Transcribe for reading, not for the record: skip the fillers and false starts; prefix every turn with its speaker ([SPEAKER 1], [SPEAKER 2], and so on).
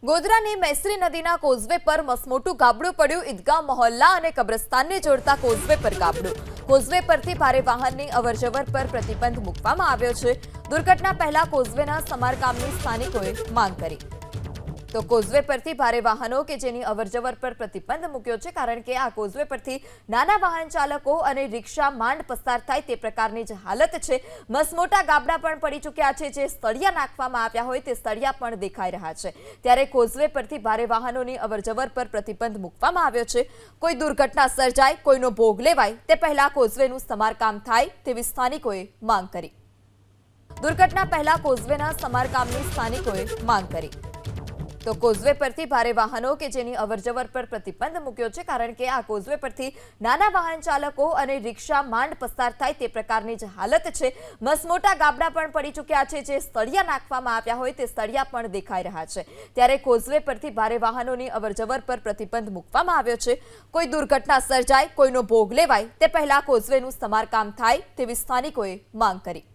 [SPEAKER 1] ગોધરાની મૈસરી નદીના કોઝવે પર મસમોટું ગાબડું પડ્યું। ઈદગાહ મહોલ્લા અને કબ્રસ્તાનને જોડતા કોઝવે પર ગાબડું। કોઝવે પરથી ભારે વાહનની અવરજવર પર પ્રતિબંધ મૂકવામાં આવ્યો છે। દુર્ઘટના પહેલા કોઝવેના સમારકામની સ્થાનિકોએ માંગ કરી। તો કોઝવે પરથી ભારે વાહનો કે જેની અવરજવર પર પ્રતિબંધ મૂક્યો છે, કારણ કે આ કોઝવે પરથી નાના વાહન ચાલકો અને રિક્ષા માંડ પસાર થાય તે પ્રકારની જ હાલત છે। મસમોટા ગાબડા પણ પડી ચૂક્યા છે, જે સળિયા નાખવામાં આવ્યા હોય તે સળિયા પણ દેખાઈ રહ્યા છે। ત્યારે કોઝવે પરથી ભારે વાહનોની અવરજવર પર પ્રતિબંધ મૂકવામાં આવ્યો છે। કોઈ દુર્ઘટના સર્જાય, કોઈનો ભોગ લેવાય તે પહેલા કોઝવેનું સમારકામ થાય તેવી સ્થાનિકોએ માંગ કરી। દુર્ઘટના પહેલા કોઝવેના સમારકામની સ્થાનિકોએ માંગ કરી। તો કોઝવે પરથી ભારે વાહનો કે જેની અવરજવર પર પ્રતિબંધ મૂક્યો છે, કારણ કે આ કોઝવે પરથી નાના વાહન ચાલકો અને રિક્ષા માંડ પસાર થાય તે પ્રકારની જ હાલત છે। મસમોટા ગાબડા પણ પડી ચૂક્યા છે, જે સળિયા નાખવામાં આવ્યા હોય તે સળિયા પણ દેખાઈ રહ્યા છે। ત્યારે કોઝવે પરથી ભારે વાહનોની અવરજવર પર પ્રતિબંધ મૂકવામાં આવ્યો છે। કોઈ દુર્ઘટના સર્જાય, કોઈનો ભોગ લેવાય તે પહેલા કોઝવેનું સમારકામ થાય તેવી સ્થાનિકોએ માંગ કરી।